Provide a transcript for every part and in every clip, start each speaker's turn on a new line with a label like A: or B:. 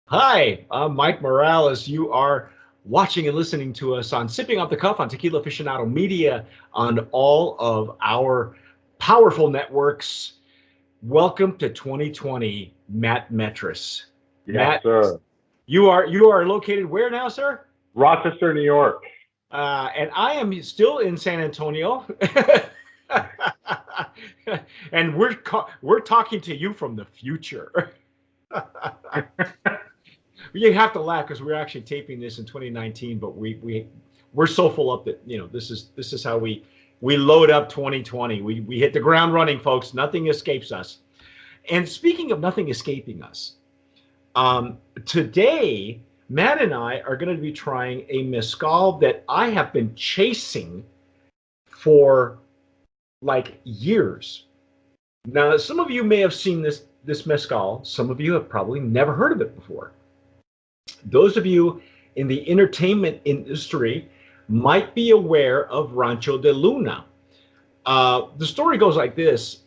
A: Hi, I'm Mike Morales. You are watching and listening to us on Sipping Off the Cuff on Tequila Aficionado Media on all of our powerful networks. Welcome to 2020, Matt Metris.
B: Yes,
A: Matt,
B: sir.
A: you are located where now, sir?
B: Rochester, New York.
A: And I am still in San Antonio. And we're talking to you from the future. You have to laugh because we're actually taping this in 2019, but we're so full up that this is how we load up 2020. We hit the ground running, folks. Nothing escapes us. And speaking of nothing escaping us, today Matt and I are going to be trying a mezcal that I have been chasing for like years. Now, some of you may have seen this mezcal. Some of you have probably never heard of it before. Those of you in the entertainment industry might be aware of Rancho de Luna. The story goes like this.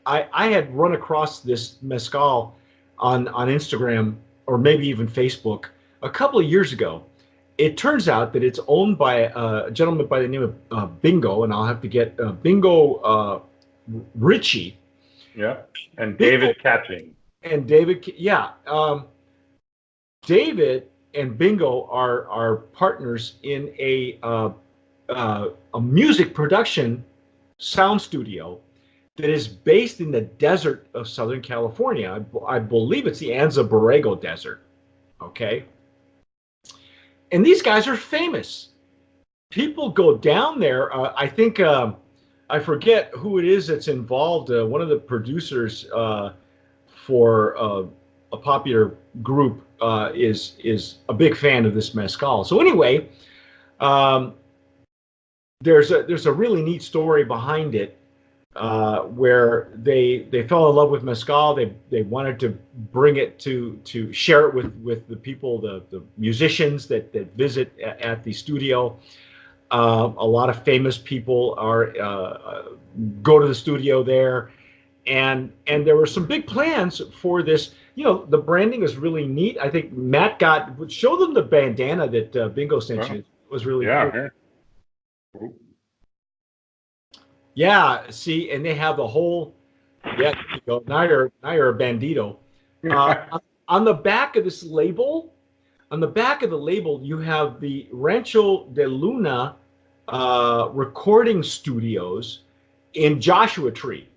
A: I had run across this mezcal on Instagram or maybe even Facebook a couple of years ago. It turns out that it's owned by a gentleman by the name of Bingo, and I'll have to get Bingo Ritchie.
B: Yeah. And
A: Bingo
B: David Catching.
A: and David, yeah. David and Bingo are partners in a music production sound studio that is based in the desert of Southern California. I believe it's the Anza Borrego Desert. Okay, and these guys are famous. People go down there. I think I forget who it is that's involved. One of the producers for a popular group is a big fan of this mezcal. So anyway, um, there's a really neat story behind it where they fell in love with mezcal. They wanted to bring it to share it with the people, the musicians that visit at the studio. A lot of famous people are go to the studio there, and there were some big plans for this. The branding is really neat. I think Matt would show them the bandana that Bingo sent you.
B: Well,
A: It was really
B: yeah.
A: cool.
B: Here.
A: Yeah, see, and they have the whole. Yeah, there you go. Now you're a bandito. On the back of this label, on the back of the label, you have the Rancho de Luna recording studios in Joshua Tree.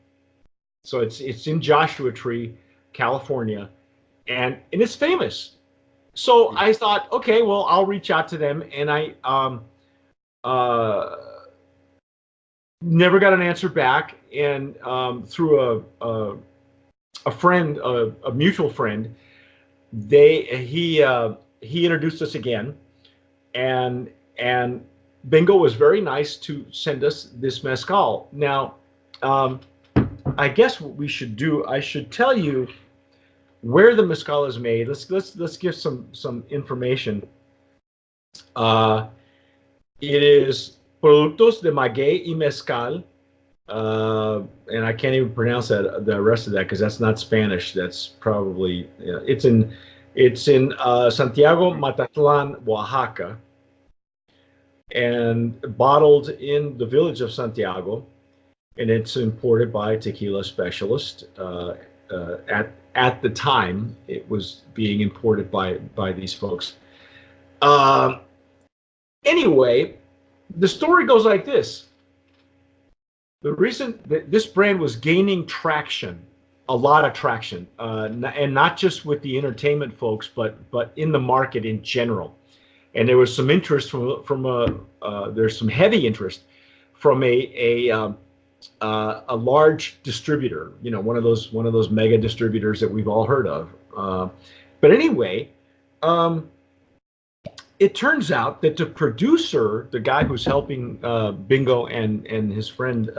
A: So it's in Joshua Tree, California, and it's famous. So I thought, okay, well, I'll reach out to them, and I uh, never got an answer back, and through a friend, a mutual friend, they he introduced us again, and and Bingo was very nice to send us this mezcal. Now, um, I guess what we should do, I should tell you where the mezcal is made. Let's give some information. Uh, it is Productos de Maguey y Mezcal, and I can't even pronounce the rest of that because that's not Spanish. That's probably it's in Santiago Matatlan, Oaxaca, and bottled in the village of Santiago, and it's imported by Tequila Specialist. At the time, it was being imported by these folks. Um, anyway, the story goes like this. The reason that this brand was gaining traction, a lot of traction, and not just with the entertainment folks, but in the market in general. And there was some interest there's some heavy interest from a large distributor, one of those mega distributors that we've all heard of. But anyway, um, it turns out that the producer, the guy who's helping Bingo and his friend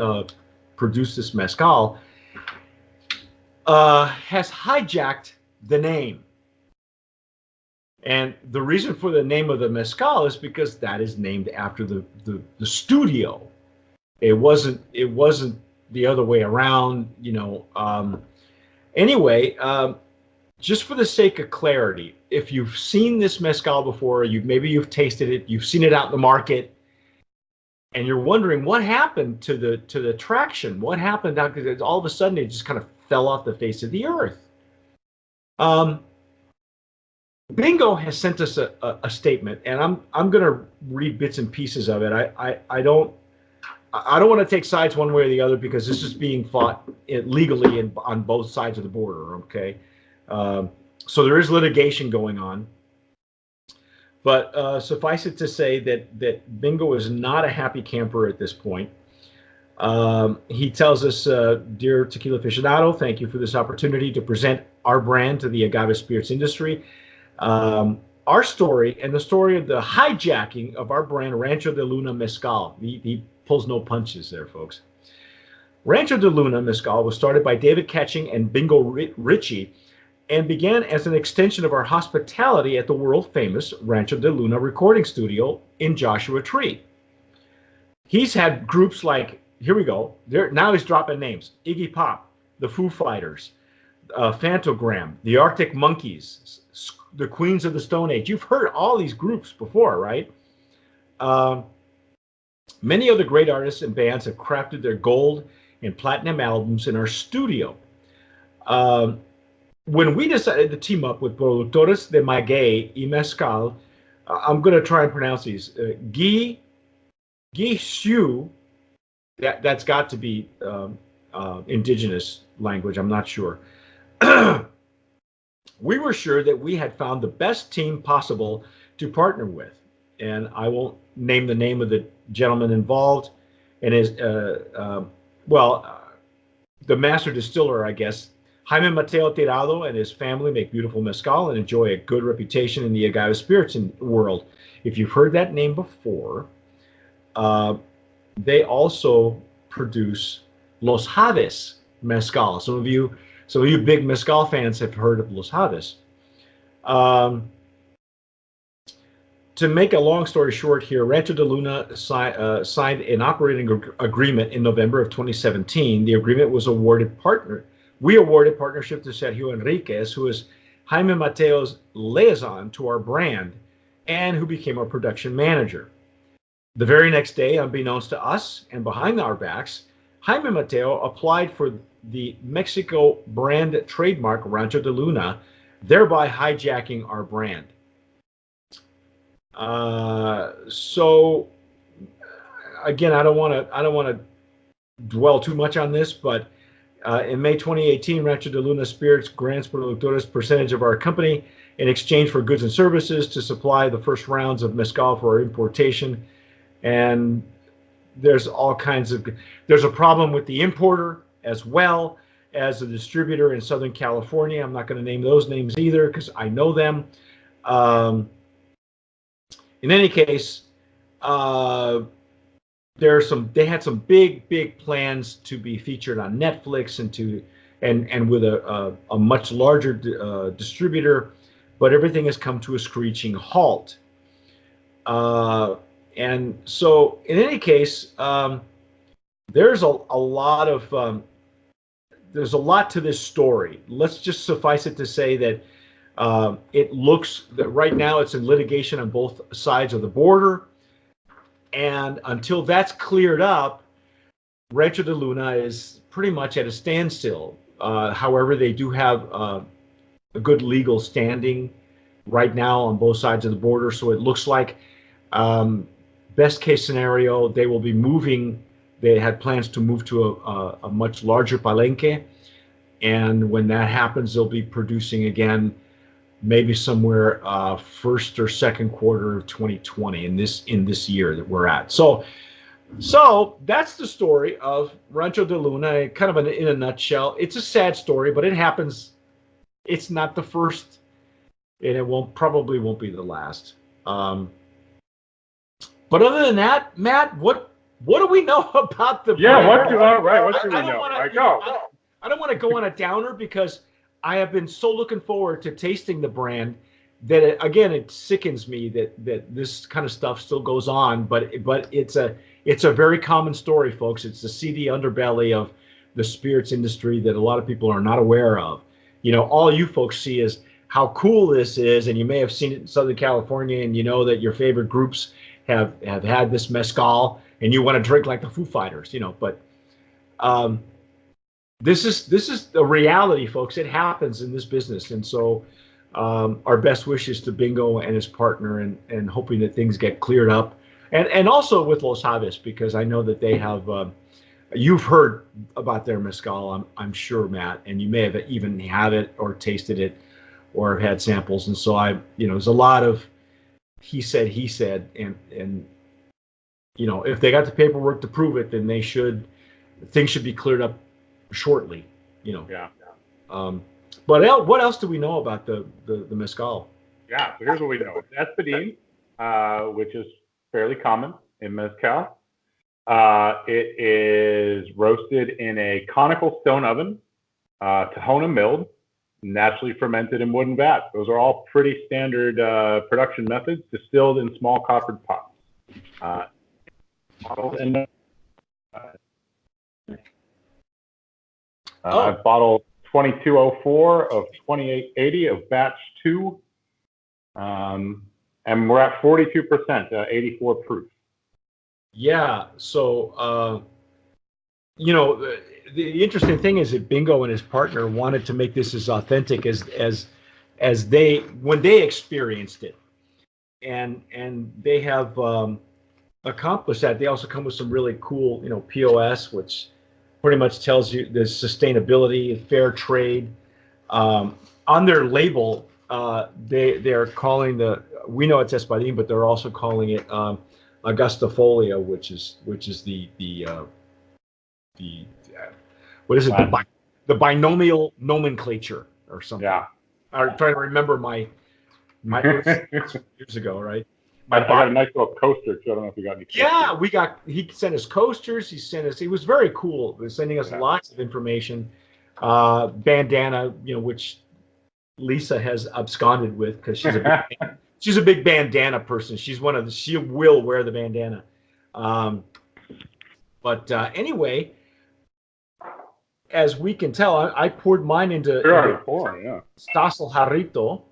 A: produce this mezcal, has hijacked the name. And the reason for the name of the mezcal is because that is named after the studio. It wasn't the other way around. Anyway, just for the sake of clarity, if you've seen this mezcal before, maybe you've tasted it, you've seen it out in the market, and you're wondering what happened to the traction, what happened, because all of a sudden it just kind of fell off the face of the earth. Bingo has sent us a statement, and I'm going to read bits and pieces of it. I don't want to take sides one way or the other because this is being fought legally on both sides of the border. Okay, so there is litigation going on, but suffice it to say that Bingo is not a happy camper at this point. He tells us, "Dear Tequila Aficionado, thank you for this opportunity to present our brand to the agave spirits industry. Our story and the story of the hijacking of our brand, Rancho de Luna Mezcal." He pulls no punches there, folks. Rancho de Luna Mezcal was started by David Ketching and Bingo Ritchie and began as an extension of our hospitality at the world-famous Rancho de Luna recording studio in Joshua Tree. He's had groups like, here we go, now he's dropping names, Iggy Pop, the Foo Fighters, Phantogram, the Arctic Monkeys, the Queens of the Stone Age. You've heard all these groups before, right? Many of the great artists and bands have crafted their gold and platinum albums in our studio. When we decided to team up with Productores de Maguey y Mezcal, I'm going to try and pronounce these. Guy Xiu, that's got to be indigenous language, I'm not sure. We were sure that we had found the best team possible to partner with. And I won't name the name of the gentleman involved. And the master distiller, I guess, Jaime Mateo Tirado, and his family make beautiful mezcal and enjoy a good reputation in the agave spirits world. If you've heard that name before, they also produce Los Hades mezcal. Some of you big mezcal fans have heard of Los Hades. To make a long story short here, Rancho de Luna signed an operating agreement in November of 2017. The agreement was we awarded partnership to Sergio Enriquez, who is Jaime Mateo's liaison to our brand and who became our production manager. The very next day, unbeknownst to us and behind our backs, Jaime Mateo applied for the Mexico brand trademark Rancho de Luna, thereby hijacking our brand. So again, I don't want to dwell too much on this, but in May 2018, Rancho de Luna Spirits grants Productores percentage of our company in exchange for goods and services to supply the first rounds of mezcal for our importation. And there's a problem with the importer as well as the distributor in Southern California. I'm not going to name those names either because I know them. In any case, they had some big plans to be featured on Netflix and with a much larger distributor, but everything has come to a screeching halt. And so, in any case, there's a lot to this story. Let's just suffice it to say that it looks that right now it's in litigation on both sides of the border. And until that's cleared up, Rancho de Luna is pretty much at a standstill. However, they do have a good legal standing right now on both sides of the border. So it looks like best case scenario, they will be moving. They had plans to move to a much larger palenque. And when that happens, they'll be producing again, maybe somewhere first or second quarter of 2020 in this year that we're at. So that's the story of Rancho de Luna, kind of in a nutshell. It's a sad story, but it happens. It's not the first, and it probably won't be the last. But other than that, Matt, what do we know about the brand?
B: What do we know?
A: I don't want to go on a downer because I have been so looking forward to tasting the brand that it sickens me that this kind of stuff still goes on. But it's a very common story, folks. It's the seedy underbelly of the spirits industry that a lot of people are not aware of. all you folks see is how cool this is, and you may have seen it in Southern California, and you know that your favorite groups have had this mezcal, and you want to drink like the Foo Fighters, but um, this is the reality, folks. It happens in this business, and so our best wishes to Bingo and his partner, and hoping that things get cleared up, and also with Los Javes, because I know that they have. You've heard about their mezcal, I'm sure, Matt, and you may have even had it or tasted it or had samples, and so there's a lot of he said, and if they got the paperwork to prove it, then things should be cleared up shortly.
B: Yeah.
A: But what else do we know about the mezcal?
B: Yeah. So here's what we know. It's espadín, which is fairly common in mezcal. It is roasted in a conical stone oven, Tahona milled, naturally fermented in wooden vats. Those are all pretty standard production methods, distilled in small coppered pots. Bottle 2204 of 2880 of batch 2. And we're at 42%, 84 proof.
A: Yeah. So, the interesting thing is that Bingo and his partner wanted to make this as authentic as they when they experienced it, and they have accomplished that. They also come with some really cool, POS, which pretty much tells you the sustainability, fair trade. On their label, they're calling we know it's Espadín, but they're also calling it Augustifolia, which is the what is it, the binomial nomenclature or something.
B: Yeah.
A: I'm trying to remember my years ago, right?
B: I got a nice little coaster too. I don't know if you got any.
A: Yeah, he sent us coasters. He was very cool. He was sending us lots of information. Bandana, which Lisa has absconded with because she's a big bandana person. She will wear the bandana. But anyway, as we can tell, I poured mine into Stasel Jarrito,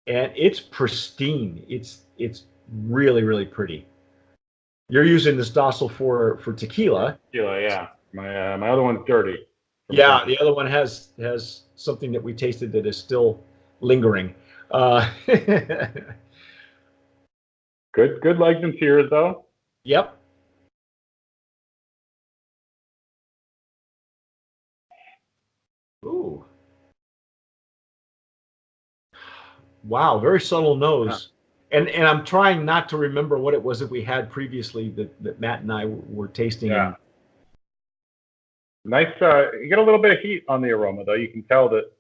A: and it's pristine. It's really, really pretty. You're using the Stossel for tequila.
B: Tequila, yeah. My other one's dirty.
A: Yeah, the other one has something that we tasted that is still lingering.
B: Good legs and tears though.
A: Yep. Ooh. Wow, very subtle nose. Yeah. And I'm trying not to remember what it was that we had previously that Matt and I were tasting.
B: Yeah. Nice. You get a little bit of heat on the aroma, though. You can tell that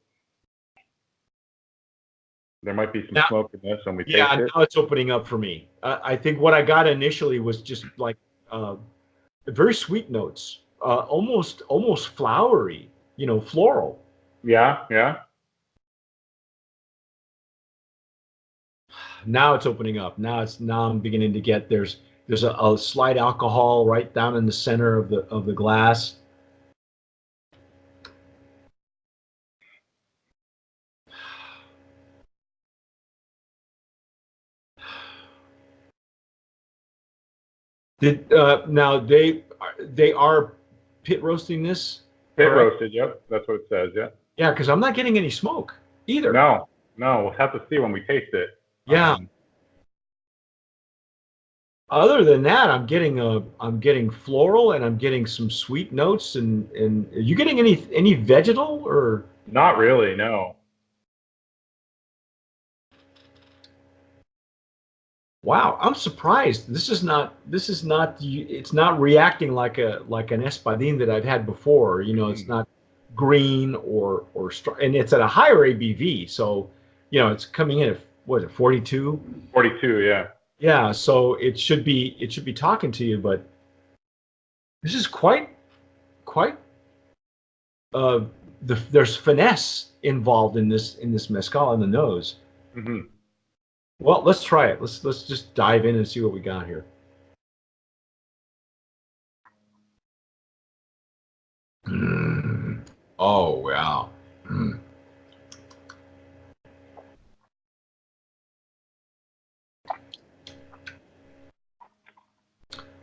B: there might be some smoke in this when we taste it.
A: Yeah, now it's opening up for me. I think what I got initially was just like very sweet notes, almost flowery, floral.
B: Yeah, yeah.
A: Now it's opening up. Now I'm beginning to get there's a slight alcohol right down in the center of the glass. Now they are pit roasting this?
B: Pit roasted, yep. That's what it says, yeah.
A: Yeah, because I'm not getting any smoke either.
B: No, we'll have to see when we taste it.
A: Yeah. Other than that, I'm getting floral, and I'm getting some sweet notes, and are you getting any vegetal or?
B: Not really, no.
A: Wow, I'm surprised. It's not reacting like an Espadín that I've had before. It's not green or and it's at a higher ABV, so it's coming in at what is it, 42?
B: 42, yeah.
A: Yeah, so it should be talking to you, but this is quite there's finesse involved in this mezcal in the nose.
B: Mm-hmm.
A: Well, let's try it. Let's just dive in and see what we got here. Oh wow.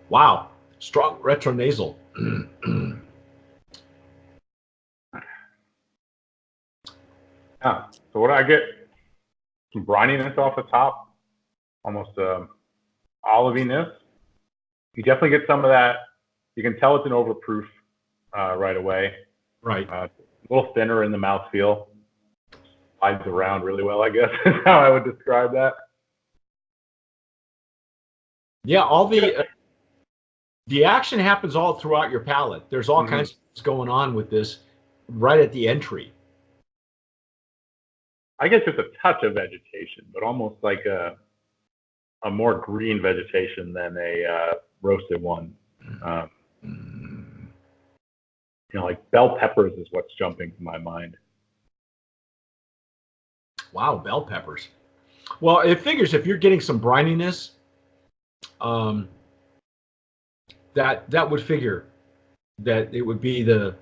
A: Wow, strong retronasal.
B: Yeah. So what do I get? Some brininess off the top, almost oliviness. You definitely get some of that. You can tell it's an overproof right away.
A: Right.
B: A little thinner in the mouthfeel. Slides around really well, I guess is how I would describe that.
A: Yeah, all the action happens all throughout your palate. There's all kinds of things going on with this right at the entry.
B: I get just a touch of vegetation, but almost like a more green vegetation than a roasted one. Like bell peppers is what's jumping to my mind.
A: Wow, bell peppers. Well, it figures if you're getting some brininess, that would figure that it would be that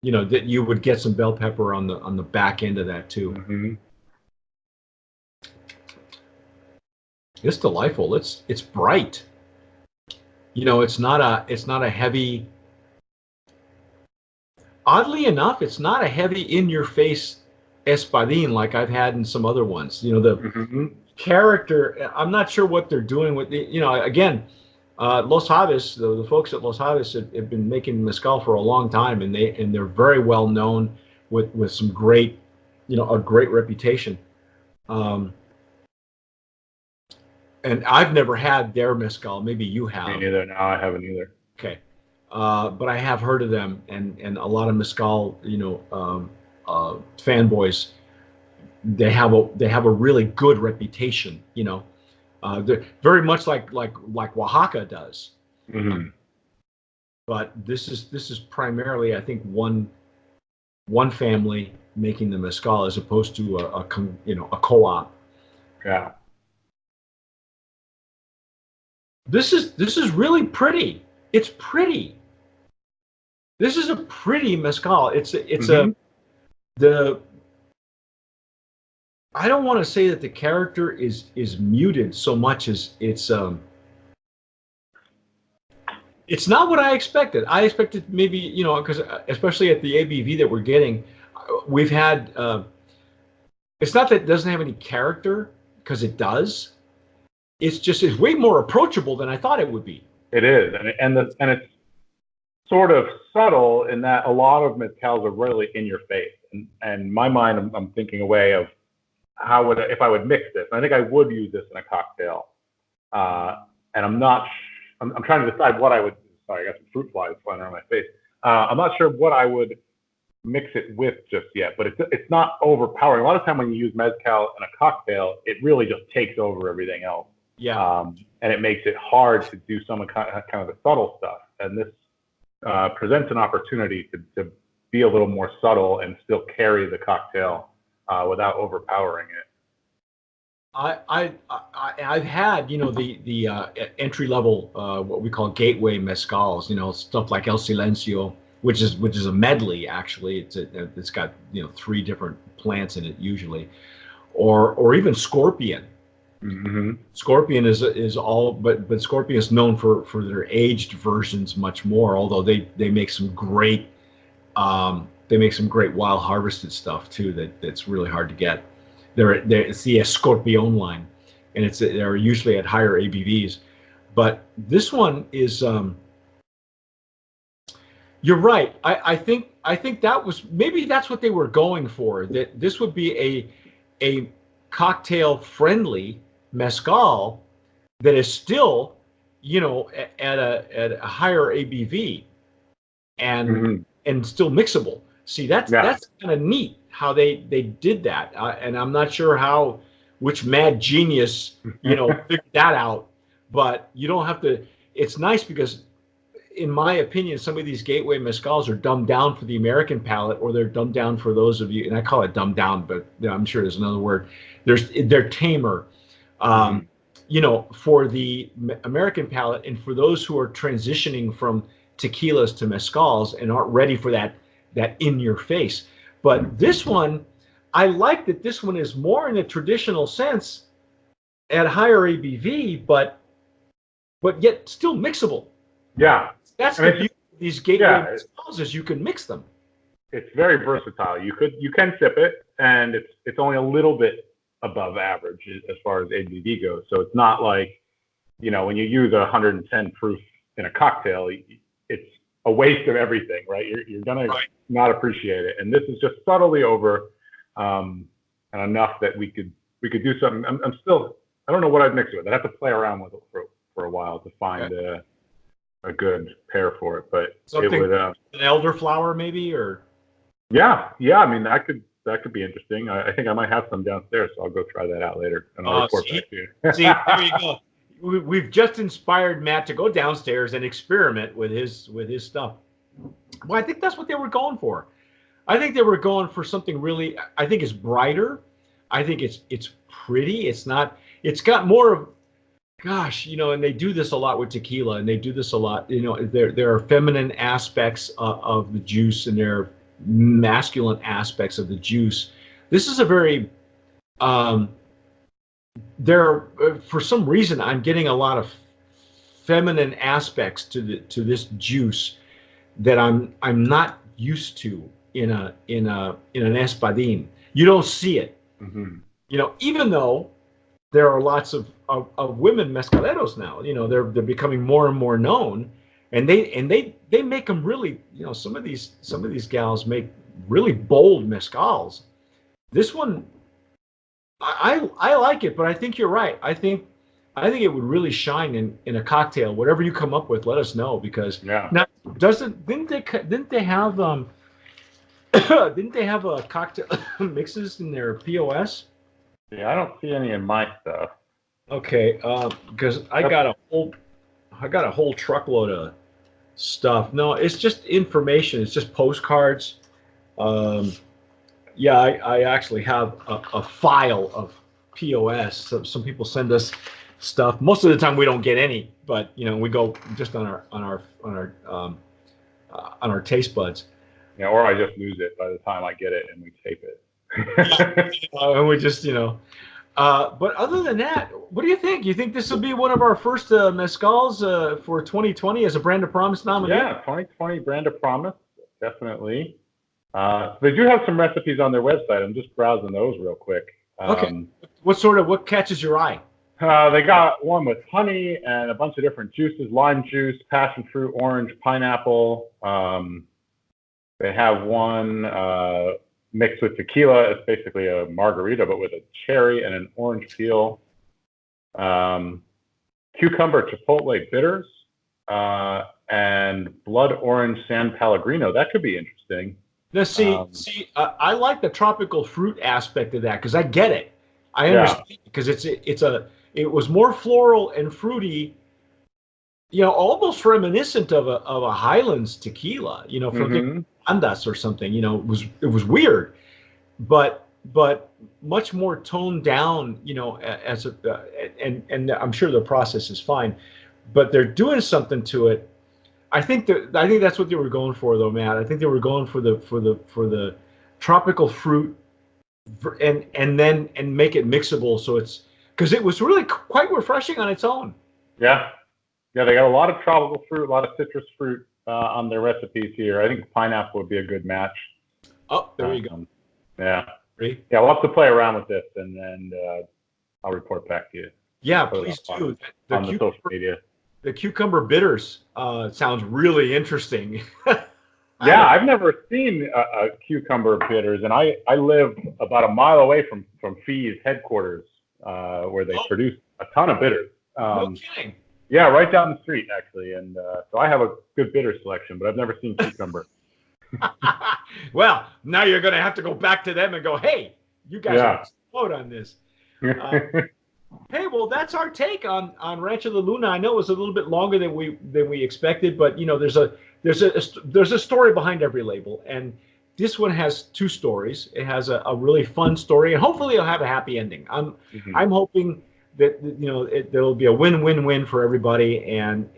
A: you would get some bell pepper on the back end of that too.
B: Mm-hmm.
A: It's delightful. It's bright. It's not a heavy. Oddly enough, it's not a heavy in your face espadín like I've had in some other ones. The character. I'm not sure what they're doing with the. Again, Los Javes, the folks at Los Javes have been making mezcal for a long time, and they're very well known with some great, a great reputation. And I've never had their mezcal. Maybe you have.
B: Me neither. No, I haven't either.
A: Okay, but I have heard of them, and a lot of mezcal, fanboys. They have a really good reputation. They're very much like Oaxaca does.
B: Mm-hmm.
A: But this is primarily, I think, one family making the mezcal as opposed to a co-op.
B: Yeah.
A: This is really pretty. It's pretty. This is a pretty mezcal. It's I don't want to say that the character is muted so much as it's not what I expected. I expected maybe, because especially at the ABV that we're getting, we've had, it's not that it doesn't have any character, because it does. It's way more approachable than I thought it would be.
B: It is, and it's sort of subtle in that a lot of mezcals are really in your face. And in my mind, I'm thinking away of if I would mix this. And I think I would use this in a cocktail. And I'm trying to decide what I would. Sorry, I got some fruit flies flying around my face. I'm not sure what I would mix it with just yet, but it's not overpowering. A lot of time when you use mezcal in a cocktail, it really just takes over everything else.
A: Yeah.
B: And it makes it hard to do some kind of the subtle stuff. And this presents an opportunity to be a little more subtle and still carry the cocktail without overpowering it.
A: I've had the entry level what we call gateway mezcals, stuff like El Silencio, which is a medley actually. It's got 3 different plants in it usually, or even Scorpion.
B: Mm-hmm.
A: Scorpion is all, but Scorpion is known for their aged versions much more. Although they make some great wild harvested stuff too that's really hard to get. It's the Escorpion line, and they're usually at higher ABVs. But this one is, you're right. I think maybe that's what they were going for. That this would be a cocktail friendly mezcal that is still, at a higher ABV and still mixable. See, that's kind of neat how they did that, and I'm not sure which mad genius figured that out, but you don't have to. It's nice because, in my opinion, some of these gateway mezcals are dumbed down for the American palate, or they're dumbed down for those of you, and I call it dumbed down, but I'm sure there's another word. They're tamer, for the American palate, and for those who are transitioning from tequilas to mezcals and aren't ready for that in your face. But this one, I like that this one is more in a traditional sense at higher ABV, but yet still mixable.
B: Yeah.
A: That's
B: I
A: the
B: mean,
A: beauty of these gateway
B: yeah,
A: mezcals is you can mix them.
B: it's very versatile. You can sip it, and it's only a little bit above average as far as ABV goes. So it's not like, when you use 110 proof in a cocktail, it's a waste of everything, right? You're gonna
A: Right.
B: not appreciate it. And this is just subtly over, and enough that we could do something. I'm still, I don't know what I'd mix it with. I'd have to play around with it for a while to find a good pair for it. But
A: Something,
B: it would,
A: an elderflower maybe, or
B: yeah. I mean, that could be interesting. I think I might have some downstairs, so I'll go try that out later, and I'll report back to you.
A: See, there you go. We've just inspired Matt to go downstairs and experiment with his stuff. Well, I think that's what they were going for. I think they were going for something really. I think it's brighter. I think it's pretty. It's not. It's got more of. Gosh, and they do this a lot with tequila, and they do this a lot. There are feminine aspects of the juice, and there are masculine aspects of the juice. This is a very there for some reason I'm getting a lot of feminine aspects to this juice that I'm not used to in an espadín. You don't see it.
B: Mm-hmm.
A: Even though there are lots of women mezcaleros now. They're becoming more and more known, and they make them really. Some of these gals make really bold mezcals. This one, I like it, but I think you're right. I think it would really shine in a cocktail. Whatever you come up with, let us know, because now didn't they have didn't they have a cocktail mixes in their POS?
B: Yeah, I don't see any in my stuff.
A: Okay, because I got a whole truckload of stuff. No, it's just information. It's just postcards. Yeah, I actually have a file of POS. Some people send us stuff. Most of the time we don't get any, but we go just on our taste buds.
B: Yeah, or I just lose it by the time I get it and we tape it.
A: And we just but other than that, what do you think? You think this will be one of our first mezcals for 2020 as a Brand of Promise nominee?
B: Yeah, 2020 Brand of Promise, definitely. They do have some recipes on their website. I'm just browsing those real quick.
A: Okay. What catches your eye?
B: They got one with honey and a bunch of different juices: lime juice, passion fruit, orange, pineapple. They have one mixed with tequila. It's basically a margarita, but with a cherry and an orange peel. Cucumber chipotle bitters and blood orange San Pellegrino. That could be interesting.
A: Now, I like the tropical fruit aspect of that because I get it. I understand because it was more floral and fruity, almost reminiscent of a Highlands tequila, from the Andas or something. It was weird, but much more toned down, and I'm sure the process is fine, but they're doing something to it. I think that's what they were going for, though, Matt. I think they were going for the tropical fruit, and make it mixable. So it's because it was really quite refreshing on its own.
B: Yeah. They got a lot of tropical fruit, a lot of citrus fruit on their recipes here. I think pineapple would be a good match.
A: Oh, there you go.
B: Yeah.
A: Ready?
B: Yeah, we'll have to play around with this, and then I'll report back to you.
A: Yeah, please do.
B: On the social media.
A: The cucumber bitters sounds really interesting.
B: Yeah, I've never seen a cucumber bitters, and I live about a mile away from Fee's headquarters, where they produce a ton of bitters.
A: No kidding.
B: Yeah, right down the street, actually, and so I have a good bitter selection, but I've never seen cucumber.
A: Well, now you're going to have to go back to them and go, hey, you guys explode on this. Hey, well, that's our take on Rancho La Luna. I know it was a little bit longer than we expected, but there's a story behind every label, and this one has two stories. It has a really fun story, and hopefully it'll have a happy ending. I'm hoping that there'll be a win-win-win for everybody, and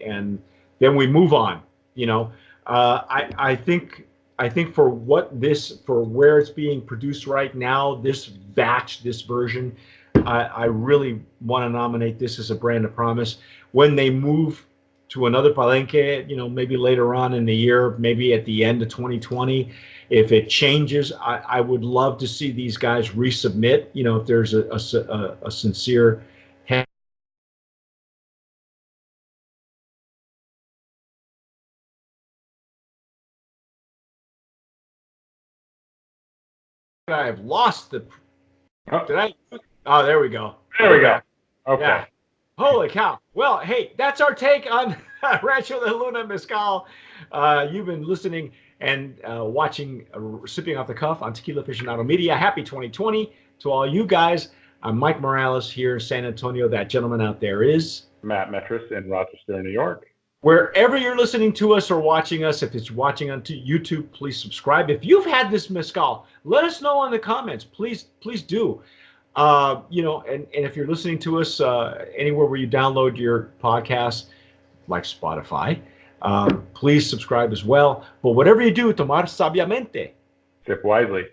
A: then we move on. I think for where it's being produced right now, this batch, this version, I really want to nominate this as a Brand of Promise. When they move to another palenque, maybe later on in the year, maybe at the end of 2020. If it changes, I would love to see these guys resubmit. If there's a sincere I have lost the. Did I? Oh, there we go.
B: There we go. Okay.
A: Yeah. Holy cow. Well, hey, that's our take on Rancho de Luna Mezcal. You've been listening and watching Sipping Off the Cuff on Tequila Aficionado Media. Happy 2020 to all you guys. I'm Mike Morales here in San Antonio. That gentleman out there is
B: Matt Metris in Rochester, New York.
A: Wherever you're listening to us or watching us, if it's watching on YouTube, please subscribe. If you've had this mezcal, let us know in the comments. Please do. And if you're listening to us anywhere where you download your podcast, like Spotify, please subscribe as well. But whatever you do, tomar sabiamente.
B: Sip wisely.